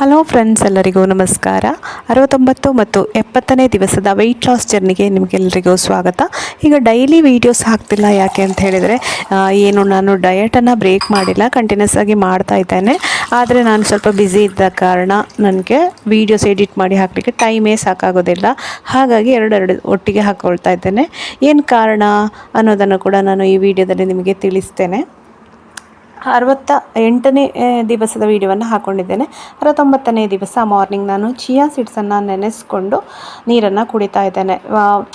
Hello friends, ಎಲ್ಲರಿಗೂ ನಮಸ್ಕಾರ. 69 ಮತ್ತು 70ನೇ ದಿವಸದ ವೆಯ್ಟ್ ಲಾಸ್ ಜರ್ನಿಗೆ ನಿಮಗೆಲ್ಲರಿಗೂ ಸ್ವಾಗತ. ಈಗ ಡೈಲಿ ವೀಡಿಯೋಸ್ ಹಾಕ್ತಿಲ್ಲ, ಯಾಕೆ ಅಂತ ಹೇಳಿದರೆ ನಾನು ಡಯಟನ್ನು ಬ್ರೇಕ್ ಮಾಡಿಲ್ಲ, ಕಂಟಿನ್ಯೂಸ್ ಆಗಿ ಮಾಡ್ತಾ ಇದ್ದೇನೆ. ಆದರೆ ನಾನು ಸ್ವಲ್ಪ ಬ್ಯುಸಿ ಇದ್ದ ಕಾರಣ ನನಗೆ ವೀಡಿಯೋಸ್ ಎಡಿಟ್ ಮಾಡಿ ಹಾಕಲಿಕ್ಕೆ ಟೈಮೇ ಸಾಕಾಗೋದಿಲ್ಲ. ಹಾಗಾಗಿ ಎರಡು ಒಟ್ಟಿಗೆ ಹಾಕ್ಕೊಳ್ತಾ ಇದ್ದೇನೆ. ಏನು ಕಾರಣ ಅನ್ನೋದನ್ನು ಕೂಡ ನಾನು ಈ ವಿಡಿಯೋದಲ್ಲಿ ನಿಮಗೆ ತಿಳಿಸ್ತೇನೆ. 68ನೇ ದಿವಸದ ವೀಡಿಯೋವನ್ನು ಹಾಕ್ಕೊಂಡಿದ್ದೇನೆ. 69ನೇ ದಿವಸ ಮಾರ್ನಿಂಗ್ ನಾನು ಚಿಯಾ ಸೀಡ್ಸನ್ನು ನೆನೆಸ್ಕೊಂಡು ನೀರನ್ನು ಕುಡಿತಾ ಇದ್ದೇನೆ.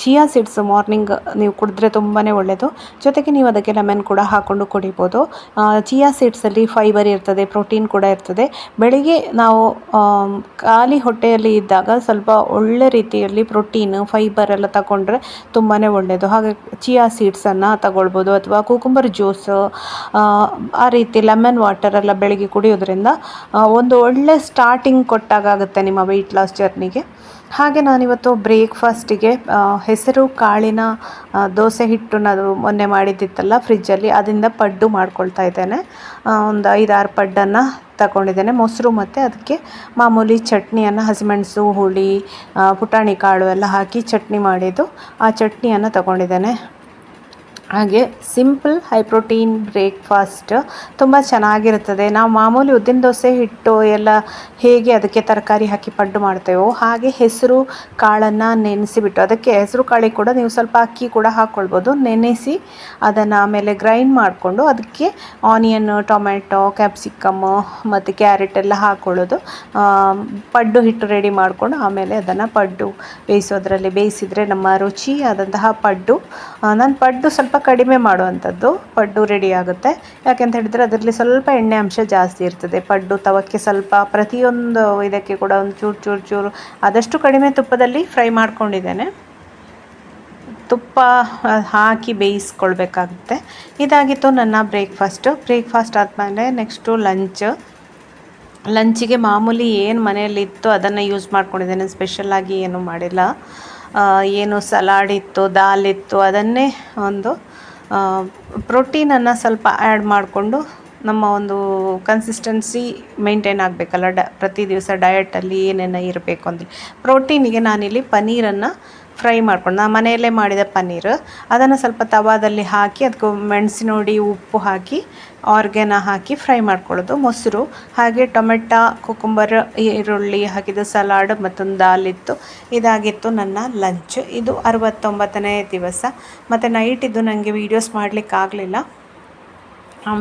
ಚಿಯಾ ಸೀಡ್ಸ್ ಮಾರ್ನಿಂಗ್ ನೀವು ಕುಡಿದ್ರೆ ತುಂಬಾ ಒಳ್ಳೆಯದು. ಜೊತೆಗೆ ನೀವು ಅದಕ್ಕೆ ಲೆಮನ್ ಕೂಡ ಹಾಕ್ಕೊಂಡು ಕುಡಿಬೋದು. ಚಿಯಾ ಸೀಡ್ಸಲ್ಲಿ ಫೈಬರ್ ಇರ್ತದೆ, ಪ್ರೋಟೀನ್ ಕೂಡ ಇರ್ತದೆ. ಬೆಳಿಗ್ಗೆ ನಾವು ಖಾಲಿ ಹೊಟ್ಟೆಯಲ್ಲಿ ಇದ್ದಾಗ ಸ್ವಲ್ಪ ಒಳ್ಳೆ ರೀತಿಯಲ್ಲಿ ಪ್ರೋಟೀನ್, ಫೈಬರ್ ಎಲ್ಲ ತಗೊಂಡ್ರೆ ತುಂಬಾ ಒಳ್ಳೆಯದು. ಹಾಗೆ ಚಿಯಾ ಸೀಡ್ಸನ್ನು ತಗೊಳ್ಬೋದು, ಅಥವಾ ಕುಕುಂಬರ್ ಜ್ಯೂಸ್, ಆ ರೀತಿ ಲೆಮನ್ ವಾಟರ್ ಎಲ್ಲ ಬೆಳಿಗ್ಗೆ ಕುಡಿಯೋದ್ರಿಂದ ಒಂದು ಒಳ್ಳೆ ಸ್ಟಾರ್ಟಿಂಗ್ ಕೊಟ್ಟಾಗುತ್ತೆ ನಿಮ್ಮ ವೆಯ್ಟ್ ಲಾಸ್ ಜರ್ನಿಗೆ. ಹಾಗೆ ನಾನಿವತ್ತು ಬ್ರೇಕ್ಫಾಸ್ಟಿಗೆ ಹೆಸರು ಕಾಳಿನ ದೋಸೆ ಹಿಟ್ಟು ನಾನು ಮೊನ್ನೆ ಮಾಡಿದ್ದಿತ್ತಲ್ಲ ಫ್ರಿಜ್ಜಲ್ಲಿ, ಅದರಿಂದ ಪಡ್ಡು ಮಾಡ್ಕೊಳ್ತಾ ಇದ್ದೇನೆ. ಒಂದು 5-6 ಪಡ್ಡನ್ನು ತಗೊಂಡಿದ್ದೇನೆ. ಮೊಸರು ಮತ್ತು ಅದಕ್ಕೆ ಮಾಮೂಲಿ ಚಟ್ನಿಯನ್ನು, ಹಸಿಮೆಣಸು, ಹುಳಿ, ಪುಟಾಣಿ ಕಾಳು ಎಲ್ಲ ಹಾಕಿ ಚಟ್ನಿ ಮಾಡಿದ್ದು, ಆ ಚಟ್ನಿಯನ್ನು ತಗೊಂಡಿದ್ದೇನೆ. ಹಾಗೆ ಸಿಂಪಲ್ ಹೈ ಪ್ರೋಟೀನ್ ಬ್ರೇಕ್ಫಾಸ್ಟ್ ತುಂಬ ಚೆನ್ನಾಗಿರ್ತದೆ. ನಾವು ಮಾಮೂಲಿ ಉದ್ದಿನ ದೋಸೆ ಹಿಟ್ಟು ಎಲ್ಲ ಹೇಗೆ ಅದಕ್ಕೆ ತರಕಾರಿ ಹಾಕಿ ಪಡ್ಡು ಮಾಡ್ತೇವೋ ಹಾಗೆ ಹೆಸರು ಕಾಳನ್ನು ನೆನೆಸಿಬಿಟ್ಟು, ಅದಕ್ಕೆ ಹೆಸರು ಕಾಳಿಗೆ ಕೂಡ ನೀವು ಸ್ವಲ್ಪ ಅಕ್ಕಿ ಕೂಡ ಹಾಕ್ಕೊಳ್ಬೋದು. ನೆನೆಸಿ ಅದನ್ನು ಆಮೇಲೆ ಗ್ರೈಂಡ್ ಮಾಡಿಕೊಂಡು ಅದಕ್ಕೆ ಆನಿಯನ್, ಟೊಮೆಟೊ, ಕ್ಯಾಪ್ಸಿಕಮ್ ಮತ್ತು ಕ್ಯಾರೆಟ್ ಎಲ್ಲ ಹಾಕ್ಕೊಳ್ಳೋದು. ಪಡ್ಡು ಹಿಟ್ಟು ರೆಡಿ ಮಾಡಿಕೊಂಡು ಆಮೇಲೆ ಅದನ್ನು ಪಡ್ಡು ಬೇಯಿಸೋದ್ರಲ್ಲಿ ಬೇಯಿಸಿದರೆ ನಮ್ಮ ರುಚಿಯಾದಂತಹ ಪಡ್ಡು. ನಾನು ಪಡ್ಡು ಸ್ವಲ್ಪ ಕಡಿಮೆ ಮಾಡುವಂಥದ್ದು, ಪಡ್ಡು ರೆಡಿ ಆಗುತ್ತೆ. ಯಾಕೆಂತ ಹೇಳಿದರೆ ಅದರಲ್ಲಿ ಸ್ವಲ್ಪ ಎಣ್ಣೆ ಅಂಶ ಜಾಸ್ತಿ ಇರ್ತದೆ. ಪಡ್ಡು ತವಕ್ಕೆ ಸ್ವಲ್ಪ ಪ್ರತಿಯೊಂದು ಇದಕ್ಕೆ ಕೂಡ ಒಂದು ಚೂರು ಆದಷ್ಟು ಕಡಿಮೆ ತುಪ್ಪದಲ್ಲಿ ಫ್ರೈ ಮಾಡ್ಕೊಂಡಿದ್ದೇನೆ. ತುಪ್ಪ ಹಾಕಿ ಬೇಯಿಸ್ಕೊಳ್ಬೇಕಾಗುತ್ತೆ. ಇದಾಗಿತ್ತು ನನ್ನ ಬ್ರೇಕ್ಫಾಸ್ಟ್ ಆದಮೇಲೆ ನೆಕ್ಸ್ಟು ಲಂಚಿಗೆ ಮಾಮೂಲಿ ಏನು ಮನೆಯಲ್ಲಿತ್ತು ಅದನ್ನು ಯೂಸ್ ಮಾಡ್ಕೊಂಡಿದ್ದೇನೆ. ಸ್ಪೆಷಲಾಗಿ ಏನೂ ಮಾಡಿಲ್ಲ. ಏನು ಸಲಾಡ್ ಇತ್ತು, ದಾಲ್ ಇತ್ತು, ಅದನ್ನೇ ಒಂದು ಪ್ರೋಟೀನನ್ನು ಸ್ವಲ್ಪ ಆ್ಯಡ್ ಮಾಡಿಕೊಂಡು ನಮ್ಮ ಒಂದು ಕನ್ಸಿಸ್ಟೆನ್ಸಿ ಮೇಂಟೈನ್ ಆಗಬೇಕಲ್ಲ, ಪ್ರತಿ ದಿವಸ ಡಯಟಲ್ಲಿ ಏನೇನು ಇರಬೇಕು ಅಂದರೆ ಪ್ರೋಟೀನಿಗೆ ನಾನಿಲ್ಲಿ ಪನ್ನೀರನ್ನು ಫ್ರೈ ಮಾಡ್ಕೊಂಡು, ನಾನು ಮನೆಯಲ್ಲೇ ಮಾಡಿದ ಪನ್ನೀರು, ಅದನ್ನು ಸ್ವಲ್ಪ ತವಾದಲ್ಲಿ ಹಾಕಿ ಅದಕ್ಕೆ ಮೆಣಸಿನೊಡಿ, ಉಪ್ಪು ಹಾಕಿ ಆರ್ಗ್ಯಾನ ಹಾಕಿ ಫ್ರೈ ಮಾಡ್ಕೊಳ್ಳೋದು. ಮೊಸರು, ಹಾಗೆ ಟೊಮೆಟೊ, ಕುಕುಂಬರ್, ಈರುಳ್ಳಿ ಹಾಕಿದ ಸಲಾಡ್, ಮತ್ತೊಂದು ದಾಲ್ ಇತ್ತು. ಇದಾಗಿತ್ತು ನನ್ನ ಲಂಚ್. ಇದು 69ನೇ ದಿವಸ. ಮತ್ತು ನೈಟಿದ್ದು ನನಗೆ ವೀಡಿಯೋಸ್ ಮಾಡಲಿಕ್ಕಾಗಲಿಲ್ಲ.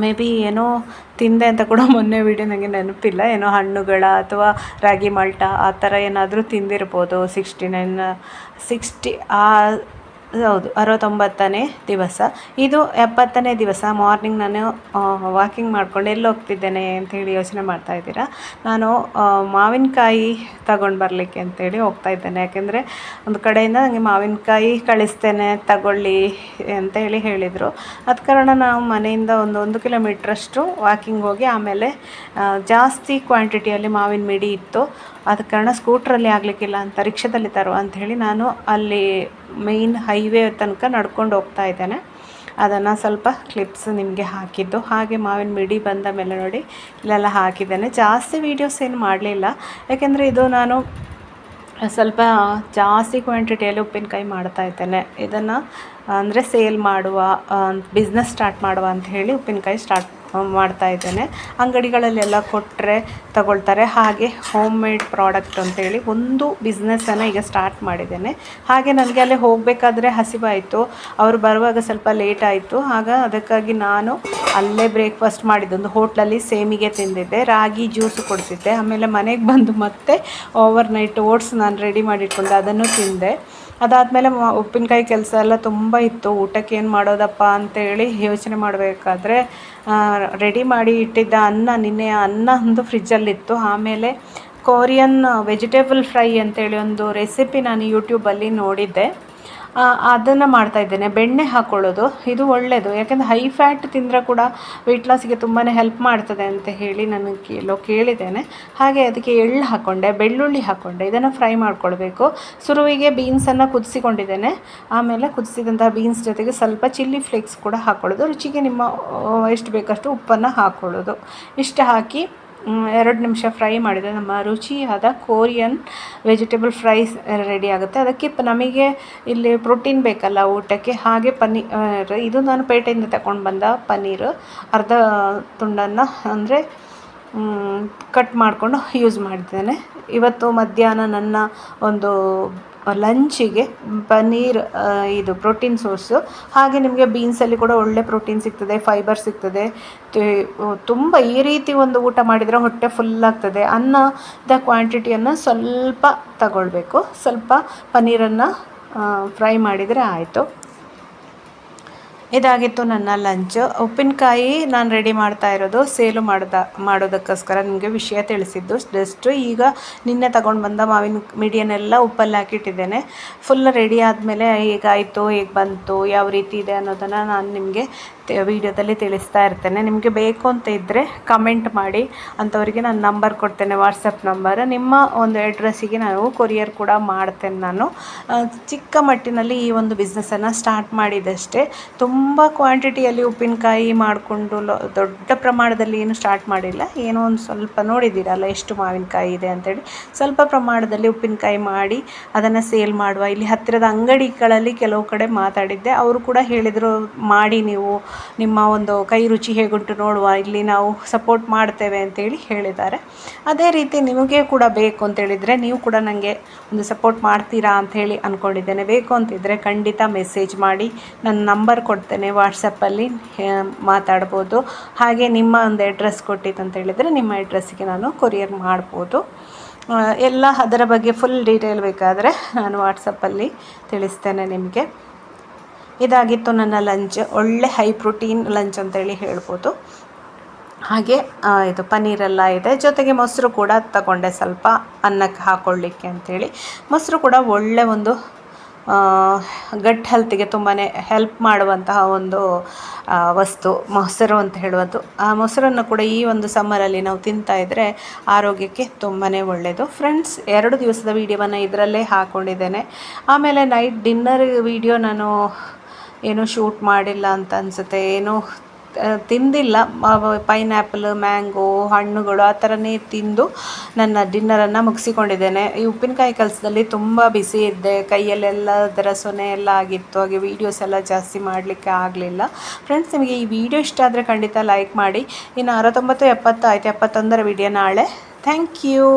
ಮೇ ಬಿ ಏನೋ ತಿಂದೆ ಅಂತ ಕೂಡ ಮೊನ್ನೆ ವೀಡಿಯೋ ನನಗೆ ನೆನಪಿಲ್ಲ. ಏನೋ ಹಣ್ಣುಗಳ ಅಥವಾ ರಾಗಿ ಮಾಲ್ಟ ಆ ಥರ ಏನಾದರೂ ತಿಂದಿರ್ಬೋದು. 69ನೇ ದಿವಸ. ಇದು 70ನೇ ದಿವಸ. ಮಾರ್ನಿಂಗ್ ನಾನು ವಾಕಿಂಗ್ ಮಾಡ್ಕೊಂಡು ಎಲ್ಲಿ ಹೋಗ್ತಿದ್ದೇನೆ ಅಂಥೇಳಿ ಯೋಚನೆ ಮಾಡ್ತಾ ಇದ್ದೀರಾ. ನಾನು ಮಾವಿನಕಾಯಿ ತಗೊಂಡು ಬರಲಿಕ್ಕೆ ಅಂತೇಳಿ ಹೋಗ್ತಾ ಇದ್ದೇನೆ. ಯಾಕೆಂದರೆ ಒಂದು ಕಡೆಯಿಂದ ನನಗೆ ಮಾವಿನಕಾಯಿ ಕಳಿಸ್ತೇನೆ ತಗೊಳ್ಳಿ ಅಂತೇಳಿ ಹೇಳಿದರು. ಅದ ಕಾರಣ ನಾವು ಮನೆಯಿಂದ ಒಂದು ಕಿಲೋಮೀಟ್ರಷ್ಟು ವಾಕಿಂಗ್ ಹೋಗಿ ಆಮೇಲೆ ಜಾಸ್ತಿ ಕ್ವಾಂಟಿಟಿಯಲ್ಲಿ ಮಾವಿನ ಮಿಡಿ ಇತ್ತು. ಆದ ಕಾರಣ ಸ್ಕೂಟ್ರಲ್ಲಿ ಆಗಲಿಕ್ಕಿಲ್ಲ ಅಂತ ರಿಕ್ಷಾದಲ್ಲಿ ತರುವ ಅಂಥೇಳಿ ನಾನು ಅಲ್ಲಿ ಮೇಯ್ನ್ ಹೈವೇ ತನಕ ನಡ್ಕೊಂಡು ಹೋಗ್ತಾ ಇದ್ದೇನೆ. ಅದನ್ನು ಸ್ವಲ್ಪ ಕ್ಲಿಪ್ಸ್ ನಿಮಗೆ ಹಾಕಿದ್ದು. ಹಾಗೆ ಮಾವಿನ ಮಿಡಿ ಬಂದ ಮೇಲೆ ನೋಡಿ ಇಲ್ಲೆಲ್ಲ ಹಾಕಿದ್ದೇನೆ. ಜಾಸ್ತಿ ವೀಡಿಯೋಸ್ ಏನು ಮಾಡಲಿಲ್ಲ, ಯಾಕೆಂದರೆ ಇದು ನಾನು ಸ್ವಲ್ಪ ಜಾಸ್ತಿ ಕ್ವಾಂಟಿಟಿಯಲ್ಲಿ ಉಪ್ಪಿನಕಾಯಿ ಮಾಡ್ತಾ ಇದ್ದೇನೆ. ಇದನ್ನು ಅಂದರೆ ಸೇಲ್ ಮಾಡುವ, ಬಿಸ್ನೆಸ್ ಸ್ಟಾರ್ಟ್ ಮಾಡುವ ಅಂತ ಹೇಳಿ ಉಪ್ಪಿನಕಾಯಿ ಸ್ಟಾರ್ಟ್ ಮಾಡ್ತಾ ಇದ್ದೇನೆ. ಅಂಗಡಿಗಳಲ್ಲೆಲ್ಲ ಕೊಟ್ಟರೆ ತಗೊಳ್ತಾರೆ. ಹಾಗೆ ಹೋಮ್ ಮೇಡ್ ಪ್ರಾಡಕ್ಟ್ ಅಂತೇಳಿ ಒಂದು ಬಿಸ್ನೆಸ್ಸನ್ನು ಈಗ ಸ್ಟಾರ್ಟ್ ಮಾಡಿದ್ದೇನೆ. ಹಾಗೆ ನನಗೆ ಅಲ್ಲಿ ಹೋಗಬೇಕಾದ್ರೆ ಹಸಿವಾಯಿತು, ಅವರು ಬರುವಾಗ ಸ್ವಲ್ಪ ಲೇಟ್ ಆಯಿತು. ಅದಕ್ಕಾಗಿ ನಾನು ಅಲ್ಲೇ ಬ್ರೇಕ್ಫಾಸ್ಟ್ ಮಾಡಿದ್ದೊಂದು ಹೋಟ್ಲಲ್ಲಿ ಸೇಮಿಗೆ ತಿಂದಿದ್ದೆ, ರಾಗಿ ಜ್ಯೂಸು ಕೊಡ್ತಿದ್ದೆ. ಆಮೇಲೆ ಮನೆಗೆ ಬಂದು ಮತ್ತೆ ಓವರ್ನೈಟ್ ಓಟ್ಸ್ ನಾನು ರೆಡಿ ಮಾಡಿಟ್ಕೊಂಡು ಅದನ್ನು ತಿಂದೆ. ಅದಾದಮೇಲೆ ಉಪ್ಪಿನಕಾಯಿ ಕೆಲಸ ಎಲ್ಲ ತುಂಬ ಇತ್ತು. ಊಟಕ್ಕೆ ಏನು ಮಾಡೋದಪ್ಪ ಅಂತೇಳಿ ಯೋಚನೆ ಮಾಡಬೇಕಾದ್ರೆ ರೆಡಿ ಮಾಡಿ ಇಟ್ಟಿದ್ದ ನಿನ್ನೆಯ ಅನ್ನ ಒಂದು ಫ್ರಿಜ್ಜಲ್ಲಿತ್ತು. ಆಮೇಲೆ ಕೊರಿಯನ್ ವೆಜಿಟೇಬಲ್ ಫ್ರೈ ಅಂತೇಳಿ ಒಂದು ರೆಸಿಪಿ ನಾನು ಯೂಟ್ಯೂಬಲ್ಲಿ ನೋಡಿದ್ದೆ, ಅದನ್ನು ಮಾಡ್ತಾಯಿದ್ದೇನೆ. ಬೆಣ್ಣೆ ಹಾಕ್ಕೊಳ್ಳೋದು ಇದು ಒಳ್ಳೆಯದು, ಯಾಕೆಂದರೆ ಹೈ ಫ್ಯಾಟ್ ತಿಂದರೆ ಕೂಡ ವೆಯ್ಟ್ ಲಾಸಿಗೆ ತುಂಬಾ ಹೆಲ್ಪ್ ಮಾಡ್ತದೆ ಅಂತ ಹೇಳಿ ನಾನು ಕೇಳಿದ್ದೇನೆ. ಹಾಗೆ ಅದಕ್ಕೆ ಎಳ್ಳು ಹಾಕ್ಕೊಂಡೆ, ಬೆಳ್ಳುಳ್ಳಿ ಹಾಕ್ಕೊಂಡೆ, ಇದನ್ನು ಫ್ರೈ ಮಾಡ್ಕೊಳ್ಬೇಕು. ಸುರುವಿಗೆ ಬೀನ್ಸನ್ನು ಕುದಿಸಿಕೊಂಡಿದ್ದೇನೆ. ಆಮೇಲೆ ಕುದಿಸಿದಂತಹ ಬೀನ್ಸ್ ಜೊತೆಗೆ ಸ್ವಲ್ಪ ಚಿಲ್ಲಿ ಫ್ಲೇಕ್ಸ್ ಕೂಡ ಹಾಕ್ಕೊಳ್ಳೋದು. ರುಚಿಗೆ ನಿಮ್ಮ ಎಷ್ಟು ಬೇಕಷ್ಟು ಉಪ್ಪನ್ನು ಹಾಕ್ಕೊಳ್ಳೋದು. ಇಷ್ಟು ಹಾಕಿ 2 ನಿಮಿಷ ಫ್ರೈ ಮಾಡಿದರೆ ನಮ್ಮ ರುಚಿಯಾದ ಕೊರಿಯನ್ ವೆಜಿಟೇಬಲ್ ಫ್ರೈಸ್ ರೆಡಿ ಆಗುತ್ತೆ. ಅದಕ್ಕೆ ನಮಗೆ ಇಲ್ಲಿ ಪ್ರೋಟೀನ್ ಬೇಕಲ್ಲ ಊಟಕ್ಕೆ, ಹಾಗೆ ಇದು ನಾನು ಪೇಟೆಯಿಂದ ತಗೊಂಡು ಬಂದ ಪನ್ನೀರು ಅರ್ಧ ತುಂಡನ್ನು ಅಂದರೆ ಕಟ್ ಮಾಡಿಕೊಂಡು ಯೂಸ್ ಮಾಡಿದ್ದೇನೆ. ಇವತ್ತು ಮಧ್ಯಾಹ್ನ ನನ್ನ ಒಂದು ಲಂಚಿಗೆ ಪನ್ನೀರ್ ಇದು ಪ್ರೋಟೀನ್ ಸೋರ್ಸು. ಹಾಗೆ ನಿಮಗೆ ಬೀನ್ಸಲ್ಲಿ ಕೂಡ ಒಳ್ಳೆ ಪ್ರೋಟೀನ್ ಸಿಗ್ತದೆ, ಫೈಬರ್ ಸಿಗ್ತದೆ. ತುಂಬ ಈ ರೀತಿ ಒಂದು ಊಟ ಮಾಡಿದರೆ ಹೊಟ್ಟೆ ಫುಲ್ಲಾಗ್ತದೆ. ಅನ್ನದ ಕ್ವಾಂಟಿಟಿಯನ್ನು ಸ್ವಲ್ಪ ತಗೊಳ್ಬೇಕು. ಸ್ವಲ್ಪ ಪನ್ನೀರನ್ನು ಫ್ರೈ ಮಾಡಿದರೆ ಆಯಿತು. ಇದಾಗಿತ್ತು ನನ್ನ ಲಂಚ್. ಉಪ್ಪಿನಕಾಯಿ ನಾನು ರೆಡಿ ಮಾಡ್ತಾ ಇರೋದು ಸೇಲು ಮಾಡೋದಕ್ಕೋಸ್ಕರ ನಿಮಗೆ ವಿಷಯ ತಿಳಿಸಿದ್ದು. ಜಸ್ಟ್ ಈಗ ನಿನ್ನೆ ತಗೊಂಡು ಬಂದ ಮಾವಿನ ಮಿಡಿಯನ್ನೆಲ್ಲ ಉಪ್ಪಲ್ಲಿ ಹಾಕಿಟ್ಟಿದ್ದೇನೆ. ಫುಲ್ ರೆಡಿ ಆದಮೇಲೆ ಹೇಗಾಯಿತು, ಹೇಗೆ ಬಂತು, ಯಾವ ರೀತಿ ಇದೆ ಅನ್ನೋದನ್ನು ನಾನು ನಿಮಗೆ ವಿಡಿಯೋದಲ್ಲಿ ತಿಳಿಸ್ತಾ ಇರ್ತೇನೆ. ನಿಮಗೆ ಬೇಕು ಅಂತ ಇದ್ದರೆ ಕಮೆಂಟ್ ಮಾಡಿ, ಅಂಥವರಿಗೆ ನಾನು ನಂಬರ್ ಕೊಡ್ತೇನೆ, ವಾಟ್ಸಪ್ ನಂಬರ್. ನಿಮ್ಮ ಒಂದು ಅಡ್ರೆಸ್ಸಿಗೆ ನಾನು ಕೊರಿಯರ್ ಕೂಡ ಮಾಡ್ತೇನೆ. ನಾನು ಚಿಕ್ಕ ಮಟ್ಟಿನಲ್ಲಿ ಈ ಒಂದು ಬಿಸ್ನೆಸ್ಸನ್ನು ಸ್ಟಾರ್ಟ್ ಮಾಡಿದಷ್ಟೇ. ತುಂಬ ಕ್ವಾಂಟಿಟಿಯಲ್ಲಿ ಉಪ್ಪಿನಕಾಯಿ ಮಾಡಿಕೊಂಡು ದೊಡ್ಡ ಪ್ರಮಾಣದಲ್ಲಿ ಏನು ಸ್ಟಾರ್ಟ್ ಮಾಡಿಲ್ಲ. ಏನೋ ಒಂದು ಸ್ವಲ್ಪ ನೋಡಿದ್ದೀರಲ್ಲ ಎಷ್ಟು ಮಾವಿನಕಾಯಿ ಇದೆ ಅಂಥೇಳಿ, ಸ್ವಲ್ಪ ಪ್ರಮಾಣದಲ್ಲಿ ಉಪ್ಪಿನಕಾಯಿ ಮಾಡಿ ಅದನ್ನು ಸೇಲ್ ಮಾಡುವ. ಇಲ್ಲಿ ಹತ್ತಿರದ ಅಂಗಡಿಗಳಲ್ಲಿ ಕೆಲವು ಕಡೆ ಮಾತಾಡಿದ್ದೆ, ಅವರು ಕೂಡ ಹೇಳಿದರು ಮಾಡಿ, ನೀವು ನಿಮ್ಮ ಒಂದು ಕೈ ರುಚಿ ಹೇಗುಂಟು ನೋಡುವ, ಇಲ್ಲಿ ನಾವು ಸಪೋರ್ಟ್ ಮಾಡ್ತೇವೆ ಅಂತೇಳಿ ಹೇಳಿದ್ದಾರೆ. ಅದೇ ರೀತಿ ನಿಮಗೆ ಕೂಡ ಬೇಕು ಅಂತೇಳಿದರೆ ನೀವು ಕೂಡ ನನಗೆ ಒಂದು ಸಪೋರ್ಟ್ ಮಾಡ್ತೀರಾ ಅಂಥೇಳಿ ಅಂದ್ಕೊಂಡಿದ್ದೇನೆ. ಬೇಕು ಅಂತಿದ್ದರೆ ಖಂಡಿತ ಮೆಸೇಜ್ ಮಾಡಿ, ನನ್ನ ನಂಬರ್ ಕೊಡ್ತೇನೆ, ವಾಟ್ಸಪ್ಪಲ್ಲಿ ಮಾತಾಡ್ಬೋದು. ಹಾಗೆ ನಿಮ್ಮ ಒಂದು ಅಡ್ರೆಸ್ ಕೊಟ್ಟಿತ್ತು ಅಂತೇಳಿದರೆ ನಿಮ್ಮ ಅಡ್ರೆಸ್ಸಿಗೆ ನಾನು ಕೊರಿಯರ್ ಮಾಡ್ಬೋದು. ಎಲ್ಲ ಅದರ ಬಗ್ಗೆ ಫುಲ್ ಡೀಟೇಲ್ ಬೇಕಾದರೆ ನಾನು ವಾಟ್ಸಪ್ಪಲ್ಲಿ ತಿಳಿಸ್ತೇನೆ ನಿಮಗೆ. ಇದಾಗಿತ್ತು ನನ್ನ ಲಂಚ್. ಒಳ್ಳೆ ಹೈ ಪ್ರೋಟೀನ್ ಲಂಚ್ ಅಂತೇಳಿ ಹೇಳ್ಬೋದು. ಹಾಗೆ ಇದು ಪನ್ನೀರೆಲ್ಲ ಇದೆ, ಜೊತೆಗೆ ಮೊಸರು ಕೂಡ ತಗೊಂಡೆ ಸ್ವಲ್ಪ ಅನ್ನಕ್ಕೆ ಹಾಕ್ಕೊಳ್ಳಿಕ್ಕೆ ಅಂಥೇಳಿ. ಮೊಸರು ಕೂಡ ಒಳ್ಳೆ ಒಂದು ಗಟ್ ಹೆಲ್ತಿಗೆ ತುಂಬಾ ಹೆಲ್ಪ್ ಮಾಡುವಂತಹ ಒಂದು ವಸ್ತು ಮೊಸರು ಅಂತ ಹೇಳುವುದು. ಆ ಮೊಸರನ್ನು ಕೂಡ ಈ ಒಂದು ಸಮ್ಮರಲ್ಲಿ ನಾವು ತಿಂತಾ ಇದ್ದರೆ ಆರೋಗ್ಯಕ್ಕೆ ತುಂಬಾ ಒಳ್ಳೆಯದು. ಫ್ರೆಂಡ್ಸ್, 2 ದಿವಸದ ವೀಡಿಯೋವನ್ನು ಇದರಲ್ಲೇ ಹಾಕ್ಕೊಂಡಿದ್ದೇನೆ. ಆಮೇಲೆ ನೈಟ್ ಡಿನ್ನರ್ ವೀಡಿಯೋ ನಾನು ಏನೂ ಶೂಟ್ ಮಾಡಿಲ್ಲ ಅಂತ ಅನಿಸುತ್ತೆ. ಏನೂ ತಿಂದಿಲ್ಲ. ಪೈನ್ಯಾಪಲ್, ಮ್ಯಾಂಗೋ, ಹಣ್ಣುಗಳು ಆ ಥರನೇ ತಿಂದು ನನ್ನ ಡಿನ್ನರನ್ನು ಮುಗಿಸಿಕೊಂಡಿದ್ದೇನೆ. ಈ ಉಪ್ಪಿನಕಾಯಿ ಕೆಲಸದಲ್ಲಿ ತುಂಬ ಬಿಸಿ ಇದ್ದೆ, ಕೈಯಲ್ಲೆಲ್ಲ ಅದರ ಸೊನೆ ಎಲ್ಲ ಆಗಿತ್ತು. ಹಾಗೆ ವೀಡಿಯೋಸ್ ಎಲ್ಲ ಜಾಸ್ತಿ ಮಾಡಲಿಕ್ಕೆ ಆಗಲಿಲ್ಲ. ಫ್ರೆಂಡ್ಸ್, ನಿಮಗೆ ಈ ವಿಡಿಯೋ ಇಷ್ಟ ಆದರೆ ಖಂಡಿತ ಲೈಕ್ ಮಾಡಿ. ಇನ್ನು 69, 70 ಆಯಿತು, 71ರ ವಿಡಿಯೋ ನಾಳೆ. Thank you.